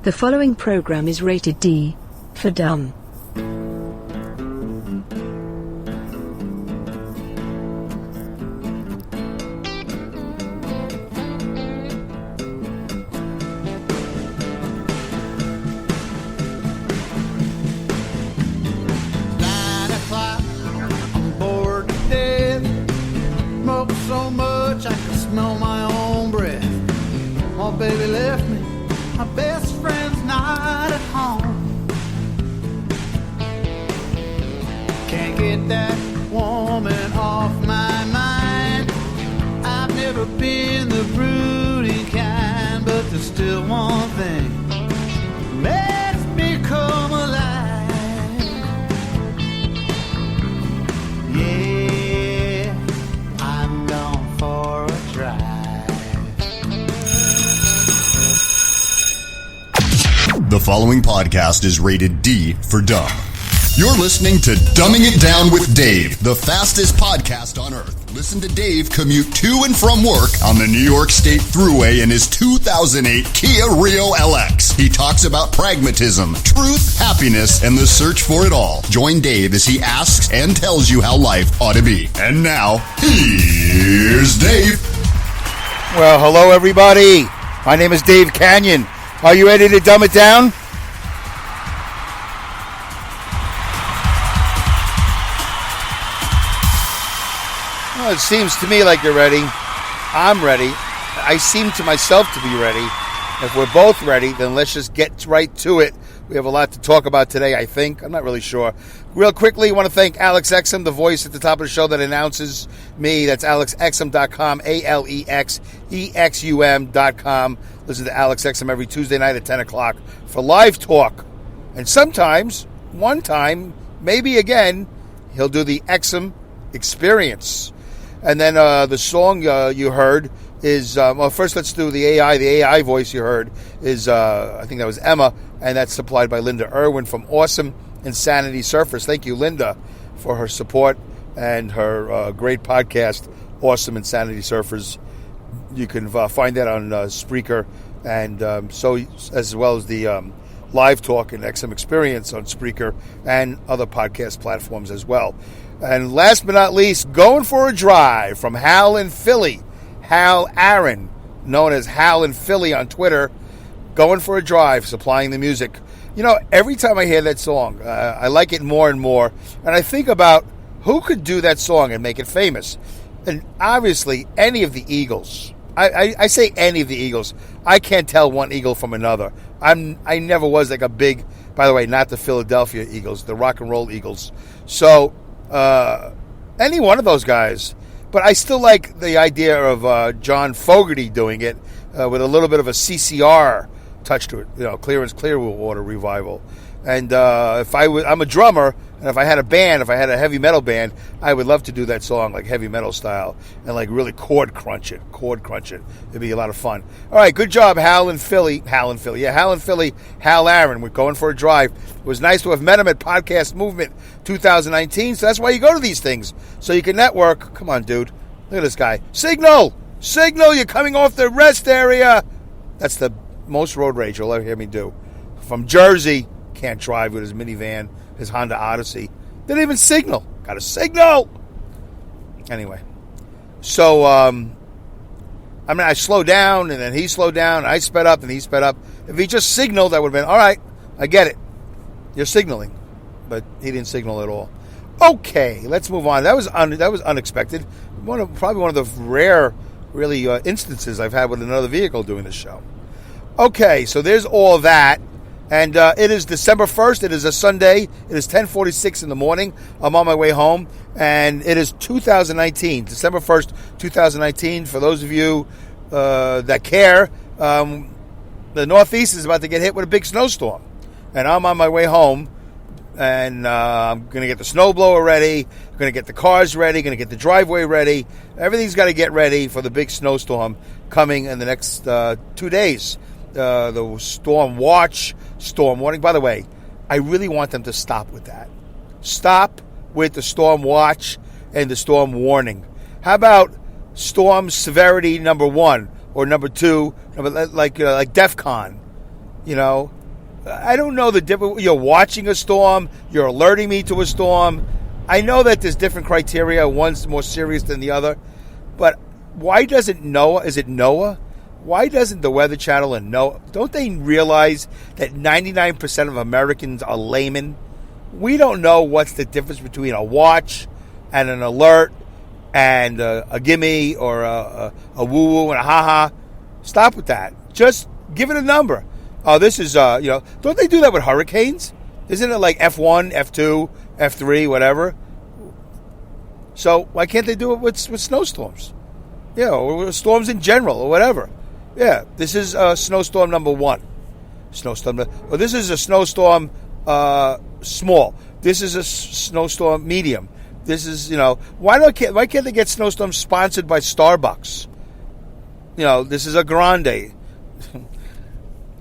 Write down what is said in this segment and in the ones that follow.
The following program is rated D for dumb. Baby left me, my best friend's not at home. Can't get that woman off my mind. I've never been the brooding kind, but there's still one thing makes me come alive. Yeah, I'm gone for a drive. The following podcast is rated D for dumb. You're listening to Dumbing It Down with Dave, the fastest podcast on earth. Listen to Dave commute to and from work on the New York State Thruway in his 2008 Kia Rio LX. He talks about pragmatism, truth, happiness, and the search for it all. Join Dave as he asks and tells you how life ought to be. And now, here's Dave. Well, hello everybody. My name is Dave Canyon. Are you ready to dumb it down? Well, it seems to me like you're ready. I'm ready. I seem to myself to be ready. If we're both ready, then let's just get right to it. We have a lot to talk about today, I think. I'm not really sure. Real quickly, I want to thank Alex Exum, the voice at the top of the show that announces me. That's alexexum.com, ALEXEXUM.com. Listen to Alex Exum every Tuesday night at 10 o'clock for live talk. And sometimes, one time, maybe again, he'll do the Exum Experience. And then the song you heard is, well, first let's do the AI. The AI voice you heard is, I think that was Emma, and that's supplied by Linda Irwin from Awesome Insanity Surfers. Thank you, Linda, for her support and her great podcast, Awesome Insanity Surfers. You can find that on Spreaker, and so as well as the live talk and XM Experience on Spreaker and other podcast platforms as well. And last but not least, Going for a Drive from Hal in Philly. Hal Aaron, known as Hal in Philly on Twitter. Going for a Drive, supplying the music. You know, every time I hear that song, I like it more and more. And I think about who could do that song and make it famous. And obviously, any of the Eagles. I say any of the Eagles. I can't tell one Eagle from another. I never was like a big, by the way, not the Philadelphia Eagles, the rock and roll Eagles. So, any one of those guys. But I still like the idea of John Fogerty doing it with a little bit of a CCR touch to it, you know, Clearance Clearwater revival. And I'm a drummer, and if I had a band, if I had a heavy metal band, I would love to do that song like heavy metal style and like really chord crunch it. It'd be a lot of fun. All right, good job, Hal in Philly. Hal Aaron. We're going for a drive. It was nice to have met him at Podcast Movement 2019, so that's why you go to these things, so you can network. Come on, dude. Look at this guy. Signal, you're coming off the rest area. That's the most road rage you'll ever hear me do. From Jersey, can't drive with his minivan, his Honda Odyssey. Didn't even signal. Got a signal. Anyway, so I slowed down, and then he slowed down, and I sped up, and he sped up. If he just signaled, I would have been, all right, I get it. You're signaling. But he didn't signal at all. Okay, let's move on. That was unexpected. Probably one of the rare, really, instances I've had with another vehicle doing this show. Okay, so there's all that. And it is December 1st. It is a Sunday. It is 10:46 in the morning. I'm on my way home. And it is 2019, December 1st, 2019. For those of you that care, the Northeast is about to get hit with a big snowstorm. And I'm on my way home. And I'm going to get the snowblower ready. I'm going to get the cars ready. Going to get the driveway ready. Everything's got to get ready for the big snowstorm coming in the next 2 days. The storm watch, storm warning. By the way, I really want them to stop with that. Stop with the storm watch and the storm warning. How about storm severity number 1 or number 2, like DEFCON? You know, I don't know the difference. You're watching a storm. You're alerting me to a storm. I know that there's different criteria. One's more serious than the other. But why doesn't NOAA, is it NOAA? Why doesn't the Weather Channel and NOAA, don't they realize that 99% of Americans are laymen? We don't know what's the difference between a watch and an alert and a gimme or a woo-woo and a ha-ha. Stop with that. Just give it a number. Oh, this is, don't they do that with hurricanes? Isn't it like F1, F2, F3, whatever? So why can't they do it with snowstorms? Yeah, or storms in general or whatever. Yeah, this is snowstorm number 1. This is a snowstorm small. This is a snowstorm medium. This is, why can't they get snowstorms sponsored by Starbucks? This is a grande.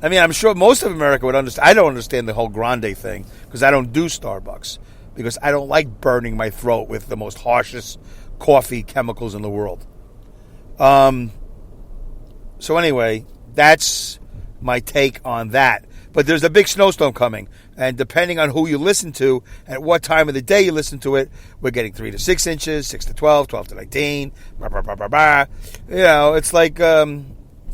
I mean, I'm sure most of America would understand. I don't understand the whole grande thing because I don't do Starbucks because I don't like burning my throat with the most harshest coffee chemicals in the world. So anyway, that's my take on that. But there's a big snowstorm coming, and depending on who you listen to, at what time of the day you listen to it, we're getting 3 to 6 inches, 6 to 12, 12 to 19.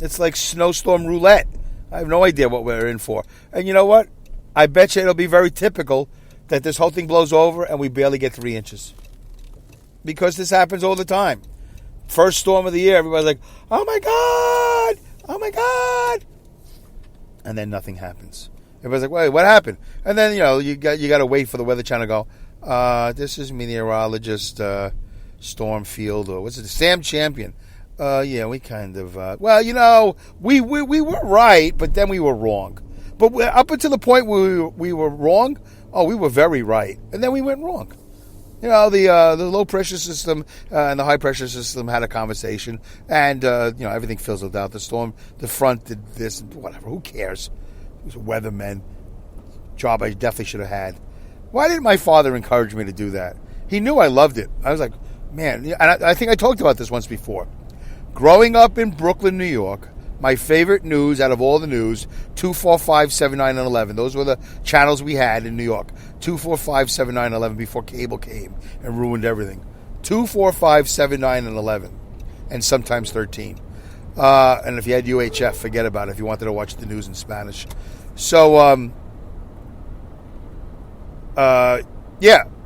It's like snowstorm roulette. I have no idea what we're in for. And you know what? I bet you it'll be very typical that this whole thing blows over and we barely get 3 inches. Because this happens all the time. First storm of the year, everybody's like, oh my God! Oh my God! And then nothing happens. Everybody's like, wait, what happened? And then, you got to wait for the Weather Channel to go, this is meteorologist Stormfield, or what's it, Sam Champion. Yeah, we kind of, we were right, but then we were wrong. But up until the point where we were wrong, we were very right. And then we went wrong. The low pressure system and the high pressure system had a conversation, and everything fizzled out. The front did this, whatever. Who cares? It was a weatherman job I definitely should have had. Why didn't my father encourage me to do that? He knew I loved it. I was like, man, and I think I talked about this once before. Growing up in Brooklyn, New York, my favorite news out of all the news, 2, 4, 5, 7, 9, and 11. Those were the channels we had in New York. 2, 4, 5, 7, 9, 11 before cable came and ruined everything. 2, 4, 5, 7, 9, and 11. And sometimes 13. And if you had UHF, forget about it if you wanted to watch the news in Spanish. So, I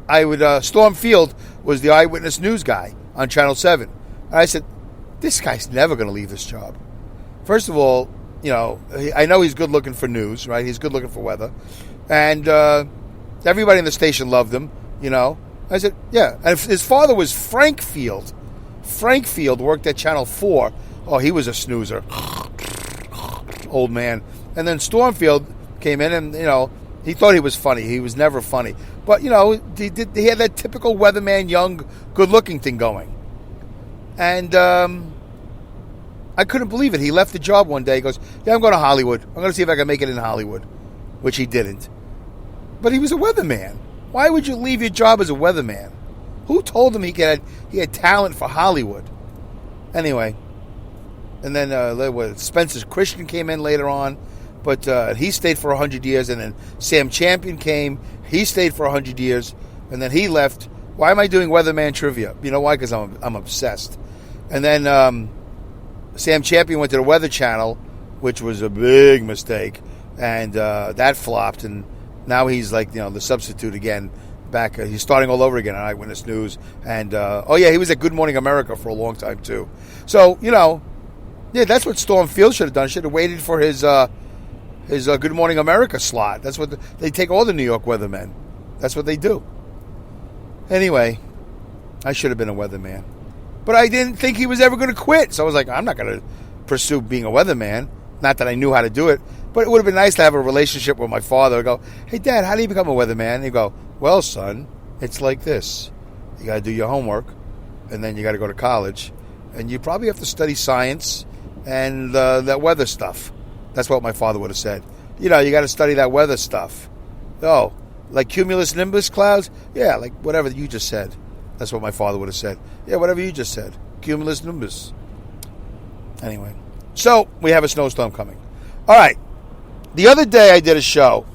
would, Storm Field was the eyewitness news guy on Channel 7. And I said, this guy's never going to leave this job. First of all, I know he's good looking for news, right? He's good looking for weather. And everybody in the station loved him, I said, yeah. And his father was Frank Field. Frank Field worked at Channel 4. Oh, he was a snoozer. Old man. And then Stormfield came in and, he thought he was funny. He was never funny. But, he had that typical weatherman, young, good-looking thing going. And I couldn't believe it. He left the job one day. He goes, yeah, I'm going to Hollywood. I'm going to see if I can make it in Hollywood, which he didn't. But he was a weatherman. Why would you leave your job as a weatherman? Who told him he had talent for Hollywood? Anyway, and then Spencer Christian came in later on, but he stayed for 100 years. And then Sam Champion came. He stayed for 100 years, and then he left. Why am I doing weatherman trivia? You know why? Because I'm obsessed. And then Sam Champion went to the Weather Channel, which was a big mistake, and that flopped. And now he's like, the substitute again. Back, he's starting all over again on Eyewitness News. And he was at Good Morning America for a long time too. So that's what Storm Field should have done. Should have waited for his Good Morning America slot. That's what they take all the New York weathermen. That's what they do. Anyway, I should have been a weatherman. But I didn't think he was ever going to quit. So I was like, I'm not going to pursue being a weatherman. Not that I knew how to do it. But it would have been nice to have a relationship with my father. I'd go, hey, Dad, how do you become a weatherman? And he'd go, well, son, it's like this. You got to do your homework. And then you got to go to college. And you probably have to study science and that weather stuff. That's what my father would have said. You got to study that weather stuff. Oh, like cumulus nimbus clouds? Yeah, like whatever you just said. That's what my father would have said. Yeah, whatever you just said. Cumulus nimbus. Anyway. So, we have a snowstorm coming. All right. The other day I did a show,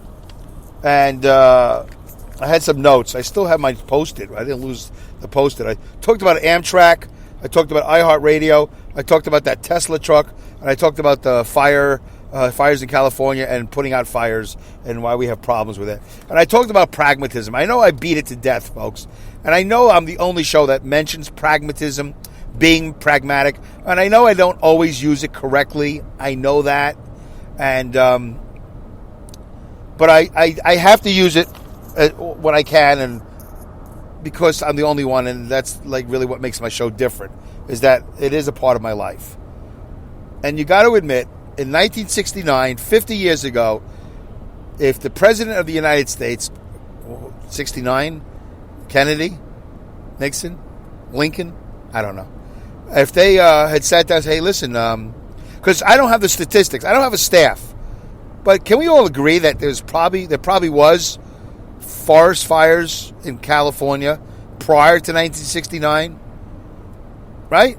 and I had some notes. I still have mine posted. I didn't lose the posted. I talked about Amtrak. I talked about iHeartRadio. I talked about that Tesla truck, and I talked about the fires in California and putting out fires and why we have problems with it. And I talked about pragmatism. I know I beat it to death, folks, and I know I'm the only show that mentions pragmatism, being pragmatic, and I know I don't always use it correctly. I know that, and but I have to use it when I can, and because I'm the only one, and that's like really what makes my show different, is that it is a part of my life. And you got to admit, in 1969, 50 years ago, if the President of the United States, 69, Kennedy, Nixon, Lincoln, I don't know, if they had sat down and said, hey, listen, because I don't have the statistics, I don't have a staff, but can we all agree that there probably was forest fires in California prior to 1969, right?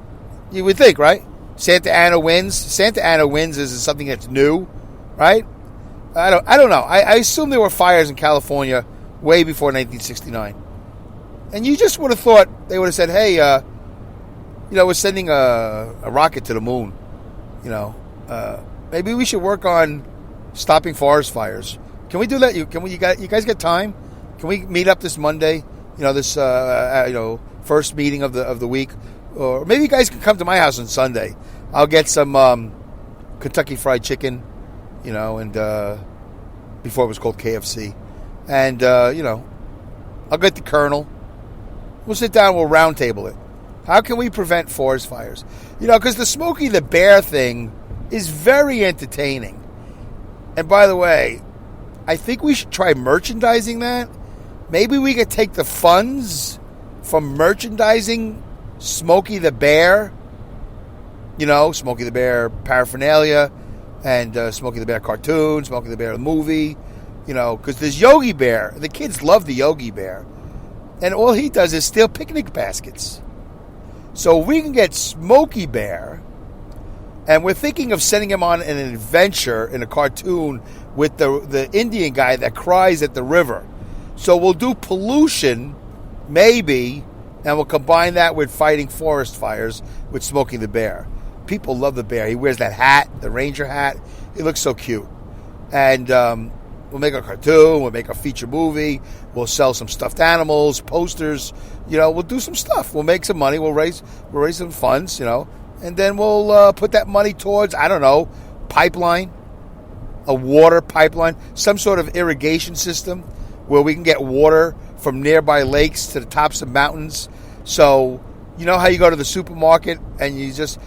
You would think, right? Santa Ana winds. Santa Ana winds is something that's new, right? I don't know. I assume there were fires in California way before 1969, and you just would have thought they would have said, "Hey, we're sending a rocket to the moon. Maybe we should work on stopping forest fires. Can we do that? You guys get time? Can we meet up this Monday? This first meeting of the week, or maybe you guys can come to my house on Sunday. I'll get some Kentucky Fried Chicken, and before it was called KFC, and I'll get the Colonel. We'll sit down. We'll round table it. How can we prevent forest fires? Because the Smokey the Bear thing is very entertaining. And by the way, I think we should try merchandising that. Maybe we could take the funds from merchandising Smokey the Bear, Smokey the Bear paraphernalia, and Smokey the Bear cartoon, Smokey the Bear the movie, because there's Yogi Bear. The kids love the Yogi Bear. And all he does is steal picnic baskets. So we can get Smokey Bear, and we're thinking of sending him on an adventure in a cartoon with the Indian guy that cries at the river. So we'll do pollution, maybe, and we'll combine that with fighting forest fires with Smokey the Bear. People love the bear. He wears that hat, the ranger hat. He looks so cute. And we'll make a cartoon. We'll make a feature movie. We'll sell some stuffed animals, posters. We'll do some stuff. We'll make some money. We'll raise some funds, and then we'll put that money towards, I don't know, pipeline, a water pipeline, some sort of irrigation system where we can get water from nearby lakes to the tops of mountains. So, how you go to the supermarket and you just,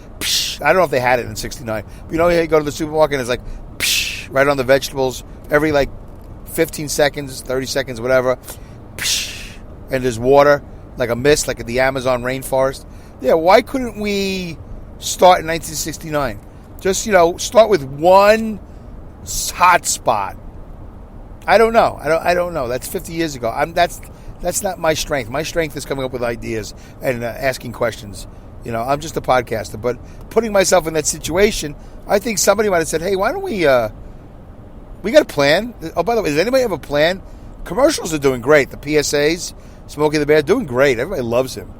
I don't know if they had it in 69, but how you go to the supermarket and it's like, right on the vegetables, every 15 seconds, 30 seconds, whatever, and there's water, like a mist, like at the Amazon rainforest. Yeah, why couldn't we start in 1969? Just, start with one hot spot. I don't know. I don't know. That's 50 years ago. That's not my strength. My strength is coming up with ideas and asking questions. I'm just a podcaster. But putting myself in that situation, I think somebody might have said, hey, why don't we got a plan. Oh, by the way, does anybody have a plan? Commercials are doing great. The PSAs, Smokey the Bear, doing great. Everybody loves him.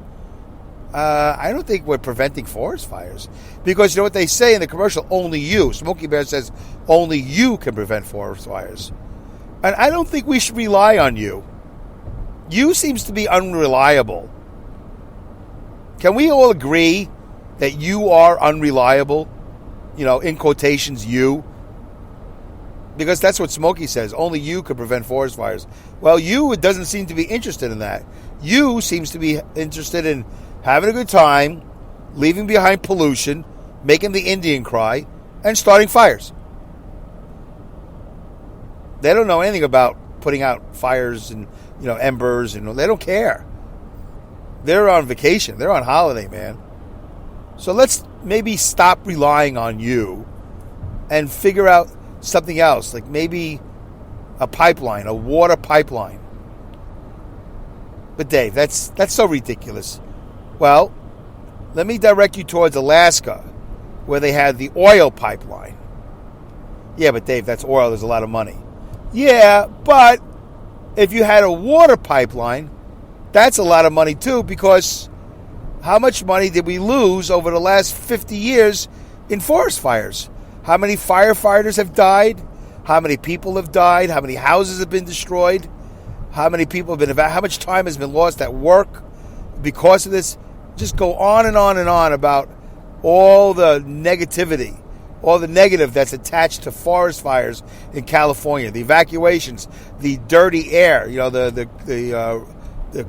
I don't think we're preventing forest fires. Because you know what they say in the commercial? Only you. Smokey Bear says only you can prevent forest fires. And I don't think we should rely on you. You seems to be unreliable. Can we all agree that you are unreliable? In quotations, you. Because that's what Smokey says. Only you could prevent forest fires. Well, you doesn't seem to be interested in that. You seems to be interested in having a good time, leaving behind pollution, making the Indian cry, and starting fires. They don't know anything about putting out fires and, embers, and they don't care. They're on vacation. They're on holiday, man. So let's maybe stop relying on you and figure out something else, like maybe a pipeline, a water pipeline. But Dave, that's so ridiculous. Well, let me direct you towards Alaska, where they had the oil pipeline. Yeah, but Dave, that's oil. There's a lot of money. Yeah, but if you had a water pipeline, that's a lot of money too, because how much money did we lose over the last 50 years in forest fires? How many firefighters have died? How many people have died? How many houses have been destroyed? How many people have been how much time has been lost at work because of this? Just go on and on and on about all the negativity, all the negative that's attached to forest fires in California, the evacuations, the dirty air, the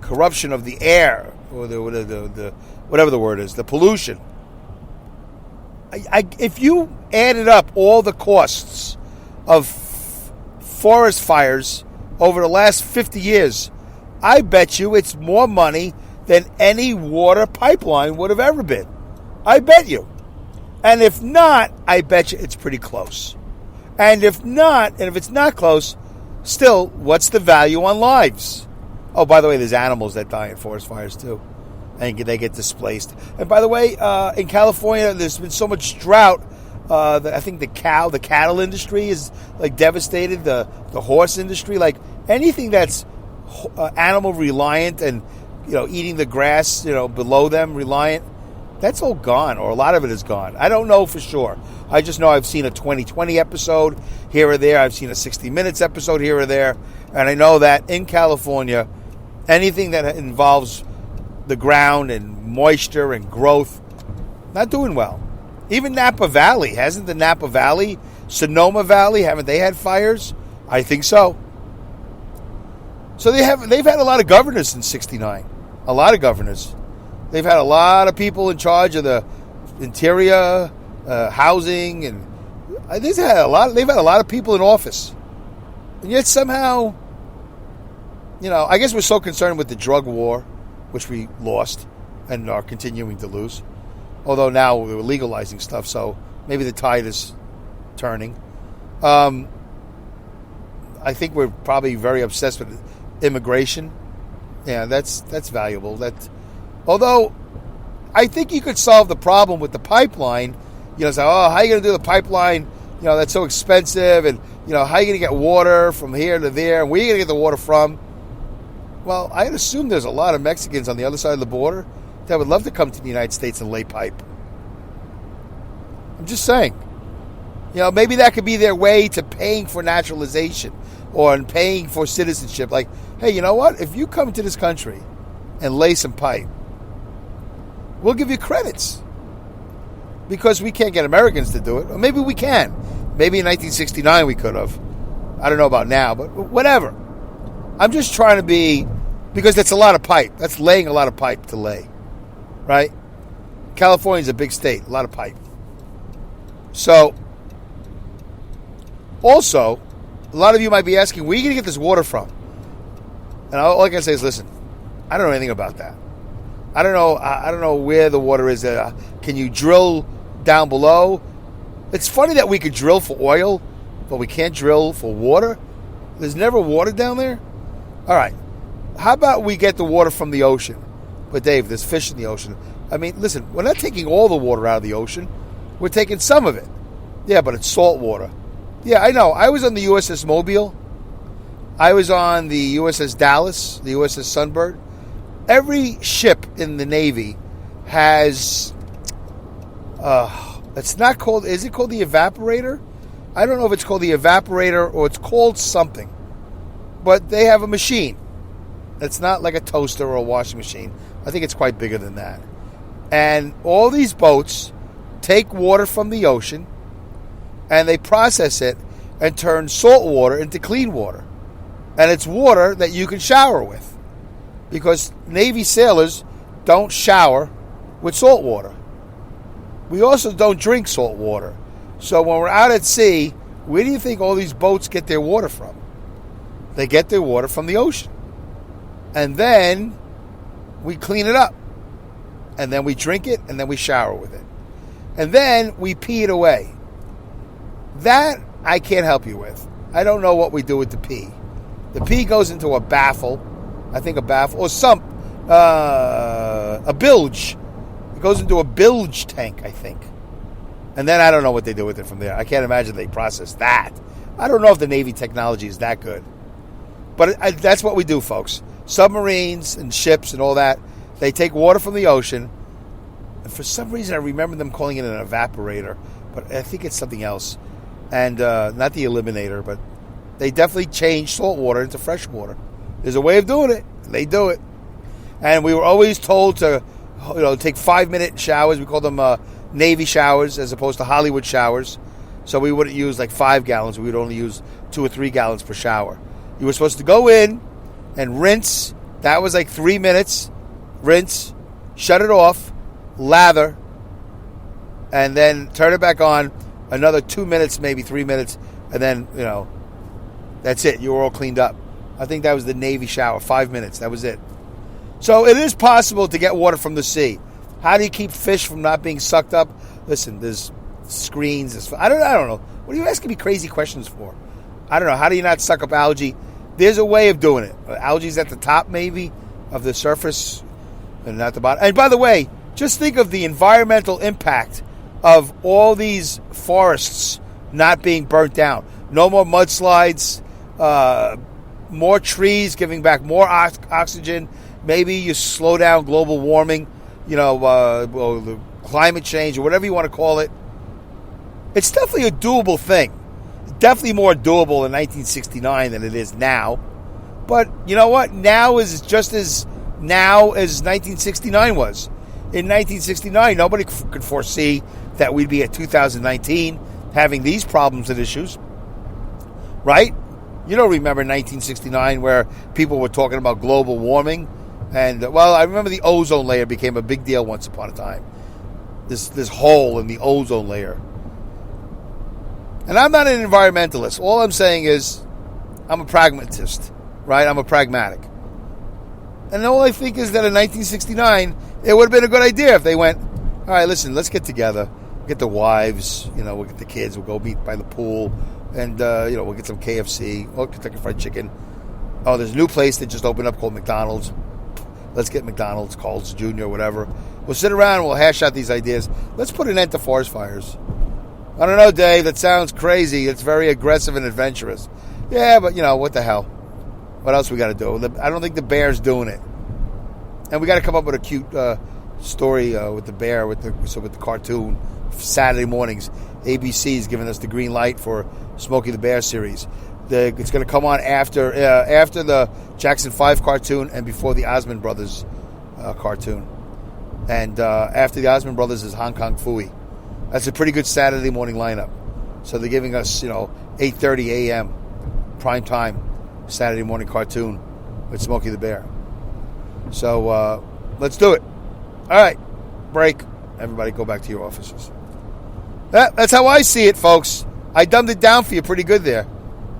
corruption of the air, or the whatever the word is, the pollution. If you added up all the costs of forest fires over the last 50 years, I bet you it's more money than any water pipeline would have ever been. I bet you. And if not, I bet you it's pretty close. And if not, and if it's not close, still, what's the value on lives? Oh, by the way, there's animals that die in forest fires too, and they get displaced. And by the way, in California, there's been so much drought. I think the cattle industry is like devastated. The horse industry, like anything that's animal reliant and eating the grass, below them reliant, that's all gone, or a lot of it is gone. I don't know for sure. I just know I've seen a 2020 episode here or there. I've seen a 60 Minutes episode here or there. And I know that in California, anything that involves the ground and moisture and growth, not doing well. Even Napa Valley. Hasn't the Napa Valley, Sonoma Valley, haven't they had fires? I think so. So they've had a lot of governors since '69. A lot of governors. They've had a lot of people in charge of the interior, housing, and they've had a lot of people in office. And yet somehow, I guess we're so concerned with the drug war, which we lost and are continuing to lose. Although now we're legalizing stuff, so maybe the tide is turning. I think we're probably very obsessed with immigration. Yeah, that's valuable. Although I think you could solve the problem with the pipeline. Say, how are you going to do the pipeline? That's so expensive, and how are you going to get water from here to there, and where are you going to get the water from? Well, I'd assume there's a lot of Mexicans on the other side of the border that would love to come to the United States and lay pipe. I'm just saying. Maybe that could be their way to paying for naturalization or paying for citizenship. Like, hey, you know what? If you come to this country and lay some pipe, we'll give you credits. Because we can't get Americans to do it. Or maybe we can. Maybe in 1969 we could have. I don't know about now, but whatever. I'm just trying to be, because that's a lot of pipe. That's laying a lot of pipe to lay. Right? California's a big state. A lot of pipe. So, also, a lot of you might be asking, where are you going to get this water from? And all I can say is, listen, I don't know anything about that. I don't know where the water is. Can you drill down below? It's funny that we could drill for oil, but we can't drill for water. There's never water down there? All right. How about we get the water from the ocean? But Dave, there's fish in the ocean. I mean, listen, we're not taking all the water out of the ocean. We're taking some of it. Yeah, but it's salt water. Yeah, I know. I was on the USS Mobile. I was on the USS Dallas, the USS Sunbird. Every ship in the Navy has, it's not called, is it called the evaporator? I don't know if it's called the evaporator or it's called something. But they have a machine. It's not like a toaster or a washing machine. I think it's quite bigger than that. And all these boats take water from the ocean and they process it and turn salt water into clean water. And it's water that you can shower with. Because Navy sailors don't shower with salt water. We also don't drink salt water. So when we're out at sea, where do you think all these boats get their water from? They get their water from the ocean. And then we clean it up. And then we drink it, and then we shower with it. And then we pee it away. That I can't help you with. I don't know what we do with the pee. The pee goes into a baffle. I think a baffle. Or a bilge. It goes into a bilge tank, I think. And then I don't know what they do with it from there. I can't imagine they process that. I don't know if the Navy technology is that good. But that's what we do, folks. Submarines and ships and all that, they take water from the ocean. And for some reason, I remember them calling it an evaporator. But I think it's something else. And not the eliminator, but they definitely change salt water into fresh water. There's a way of doing it. They do it. And we were always told to, take 5-minute showers. We call them Navy showers as opposed to Hollywood showers. So we wouldn't use like 5 gallons. We would only use 2 or 3 gallons per shower. You were supposed to go in and rinse. That was like 3 minutes. Rinse, shut it off, lather, and then turn it back on. Another 2 minutes, maybe 3 minutes, and then, that's it. You were all cleaned up. I think that was the Navy shower, 5 minutes. That was it. So it is possible to get water from the sea. How do you keep fish from not being sucked up? Listen, there's screens. I don't know. What are you asking me crazy questions for? I don't know. How do you not suck up algae? There's a way of doing it. Algae's at the top, maybe, of the surface, and not the bottom. And by the way, just think of the environmental impact of all these forests not being burnt down. No more mudslides, more trees giving back more oxygen. Maybe you slow down global warming, the climate change, or whatever you want to call it. It's definitely a doable thing. Definitely more doable in 1969 than it is now. But you know what? Now is just as now as 1969 was. In 1969, nobody could foresee that we'd be at 2019 having these problems and issues. Right? You don't remember 1969 where people were talking about global warming. And, I remember the ozone layer became a big deal once upon a time. This hole in the ozone layer. And I'm not an environmentalist. All I'm saying is I'm a pragmatist, right? I'm a pragmatic. And all I think is that in 1969, it would have been a good idea if they went, all right, listen, let's get together. Get the wives, we'll get the kids. We'll go meet by the pool. And, we'll get some KFC or Kentucky Fried Chicken. Oh, there's a new place that just opened up called McDonald's. Let's get McDonald's, Carl's Jr., whatever. We'll sit around and we'll hash out these ideas. Let's put an end to forest fires. I don't know, Dave. That sounds crazy. It's very aggressive and adventurous. Yeah, but, what the hell? What else we got to do? I don't think the bear's doing it. And we got to come up with a cute story with the bear, with the cartoon. Saturday mornings, ABC is giving us the green light for Smokey the Bear series. It's going to come on after the Jackson 5 cartoon and before the Osmond Brothers cartoon. And after the Osmond Brothers is Hong Kong Phooey. That's a pretty good Saturday morning lineup. So they're giving us, 8:30 a.m. prime time Saturday morning cartoon with Smokey the Bear. So let's do it. All right, break. Everybody go back to your offices. That's how I see it, folks. I dumbed it down for you pretty good there.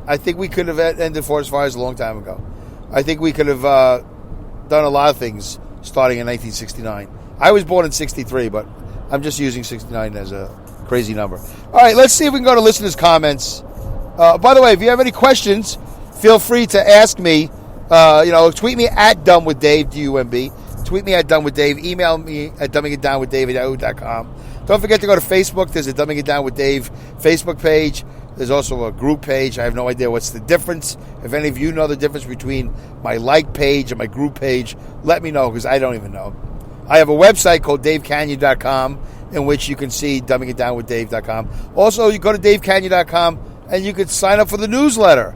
I think we could have ended forest fires a long time ago. I think we could have done a lot of things starting in 1969. I was born in 63, but I'm just using 69 as a crazy number. All right, let's see if we can go to listeners' comments. By the way, if you have any questions, feel free to ask me. Tweet me at dumbwithdave, D-U-M-B. Tweet me at dumbwithdave. Email me at dumbingitdownwithdave@yahoo.com. Don't forget to go to Facebook. There's a Dumbing It Down with Dave Facebook page. There's also a group page. I have no idea what's the difference. If any of you know the difference between my like page and my group page, let me know, because I don't even know. I have a website called davecanyon.com in which you can see dumbingitdownwithdave.com. Also, you go to davecanyon.com and you can sign up for the newsletter.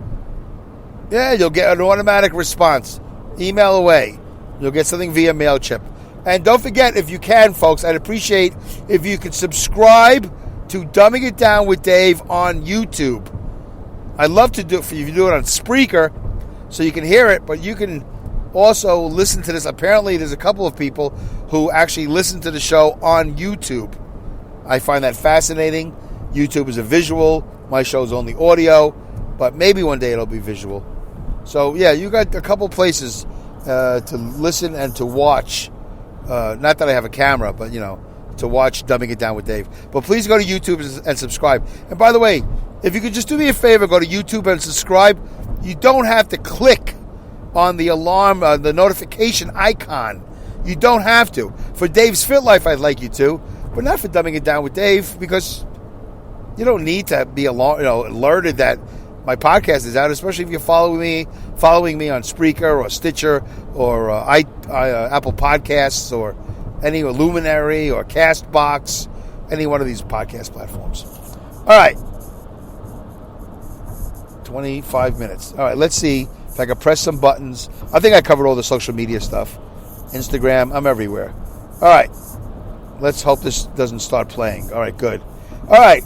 Yeah, you'll get an automatic response. Email away. You'll get something via MailChimp. And don't forget, if you can, folks, I'd appreciate if you could subscribe to Dumbing It Down with Dave on YouTube. I'd love to do it for you if you do it on Spreaker so you can hear it, but you can also listen to this. Apparently, there's a couple of people who actually listen to the show on YouTube. I find that fascinating. YouTube is a visual. My show's only audio, but maybe one day it'll be visual. So, yeah, you got a couple places to listen and to watch. Not that I have a camera, but, to watch Dumbing It Down with Dave. But please go to YouTube and subscribe. And by the way, if you could just do me a favor, go to YouTube and subscribe. You don't have to click on the alarm, the notification icon. You don't have to. For Dave's Fit Life, I'd like you to. but not for Dumbing It Down with Dave, because you don't need to be alerted that my podcast is out, especially if you're following me on Spreaker or Stitcher or Apple Podcasts or any Luminary or Castbox, any one of these podcast platforms. All right. 25 minutes. All right, let's see if I can press some buttons. I think I covered all the social media stuff. Instagram, I'm everywhere. All right. Let's hope this doesn't start playing. All right, good. All right.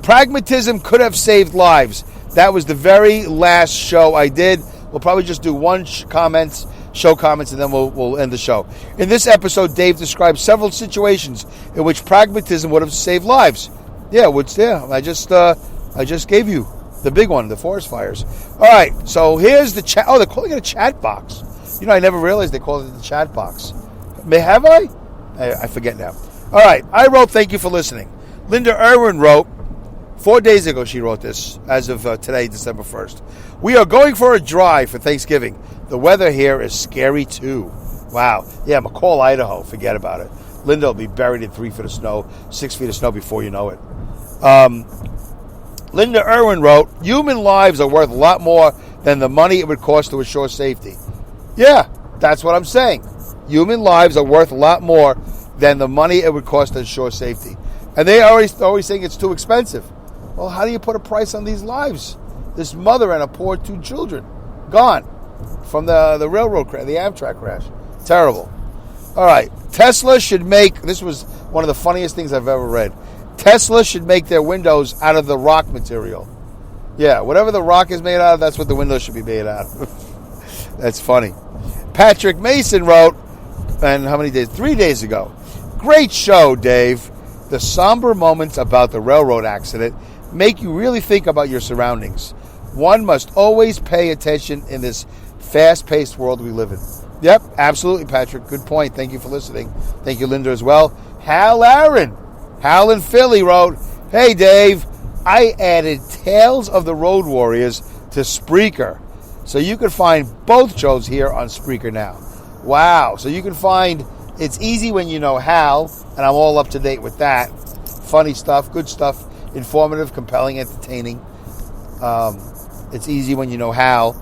Pragmatism could have saved lives. That was the very last show I did. We'll probably just do one show comments, and then we'll end the show. In this episode, Dave describes several situations in which pragmatism would have saved lives. Yeah, I just gave you the big one, the forest fires. All right, so here's the chat. Oh, they're calling it a chat box. I never realized they called it the chat box. Have I? I forget now. All right, I wrote, thank you for listening. Linda Irwin wrote, 4 days ago she wrote this, as of today, December 1st. We are going for a drive for Thanksgiving. The weather here is scary too. Wow. Yeah, McCall, Idaho. Forget about it. Linda will be buried in 3 feet of snow, 6 feet of snow before you know it. Linda Irwin wrote, human lives are worth a lot more than the money it would cost to assure safety. Yeah, that's what I'm saying. Human lives are worth a lot more than the money it would cost to assure safety. And they are always saying it's too expensive. Well, how do you put a price on these lives? This mother and a poor 2 children gone from the railroad crash, the Amtrak crash. Terrible. All right. Tesla should make, this was one of the funniest things I've ever read. Tesla should make their windows out of the rock material. Yeah, whatever the rock is made out of, that's what the windows should be made out of. That's funny. Patrick Mason wrote, and how many days? 3 days ago. Great show, Dave. The somber moments about the railroad accident make you really think about your surroundings. One must always pay attention in this fast-paced world we live in. Yep, absolutely, Patrick. Good point. Thank you for listening. Thank you, Linda, as well. Hal in Philly wrote, hey, Dave, I added Tales of the Road Warriors to Spreaker. So you can find both shows here on Spreaker now. Wow. So you can find It's Easy When You Know Hal, and I'm all up to date with that. Funny stuff, good stuff, informative, compelling, entertaining. It's Easy When You Know Hal.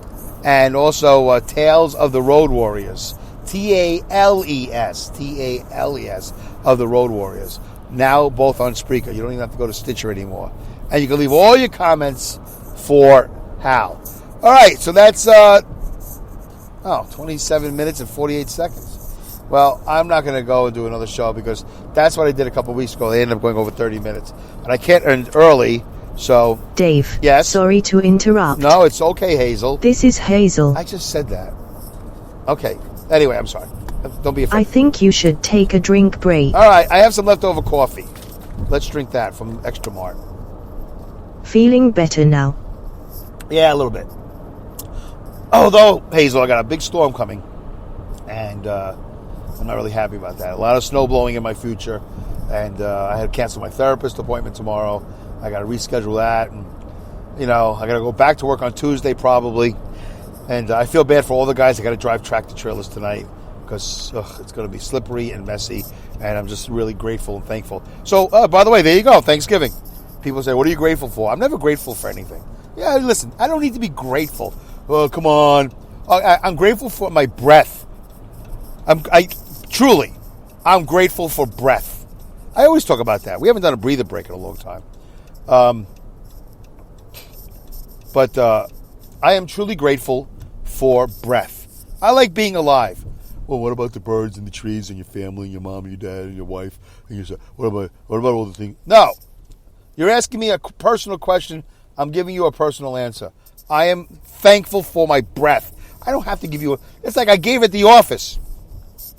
And also Tales of the Road Warriors. Tales of the Road Warriors. Now both on Spreaker. You don't even have to go to Stitcher anymore. And you can leave all your comments for Hal. All right, so that's 27 minutes and 48 seconds. Well, I'm not going to go and do another show because that's what I did a couple of weeks ago. They ended up going over 30 minutes. And I can't end early, so... Dave, yes? Sorry to interrupt. No, it's okay, Hazel. This is Hazel. I just said that. Okay. Anyway, I'm sorry. Don't be offended. I think you should take a drink break. All right, I have some leftover coffee. Let's drink that from Extra Mart. Feeling better now? Yeah, a little bit. Although, Hazel, I got a big storm coming, and I'm not really happy about that. A lot of snow blowing in my future, and I had to cancel my therapist appointment tomorrow. I got to reschedule that, and I got to go back to work on Tuesday probably. And I feel bad for all the guys that got to drive tractor trailers tonight because it's going to be slippery and messy, and I'm just really grateful and thankful. So, by the way, there you go, Thanksgiving. People say, what are you grateful for? I'm never grateful for anything. Yeah, listen, I don't need to be grateful. Oh, come on. I'm grateful for my breath. I'm grateful for breath. I always talk about that. We haven't done a breather break in a long time. But I am truly grateful for breath. I like being alive. Well, what about the birds and the trees and your family and your mom and your dad and your wife and your son? What about all the things? No. You're asking me a personal question. I'm giving you a personal answer. I am thankful for my breath. I don't have to give you it's like I gave at the office.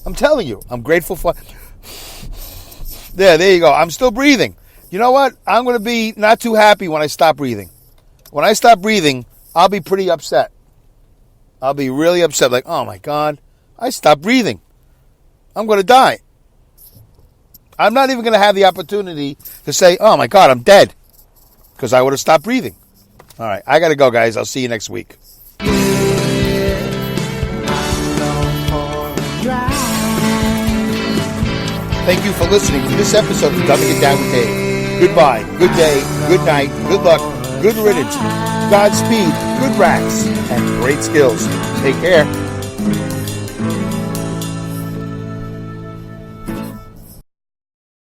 I'm telling you. I'm grateful for... There you go. I'm still breathing. You know what? I'm going to be not too happy when I stop breathing. When I stop breathing, I'll be pretty upset. I'll be really upset. Like, oh my God, I stopped breathing. I'm going to die. I'm not even going to have the opportunity to say, oh my God, I'm dead. Because I would have stopped breathing. All right, I got to go, guys. I'll see you next week. Thank you for listening to this episode of Dumbing It Down with Dave. Goodbye, good day, good night, good luck, good riddance, Godspeed, good racks, and great skills. Take care.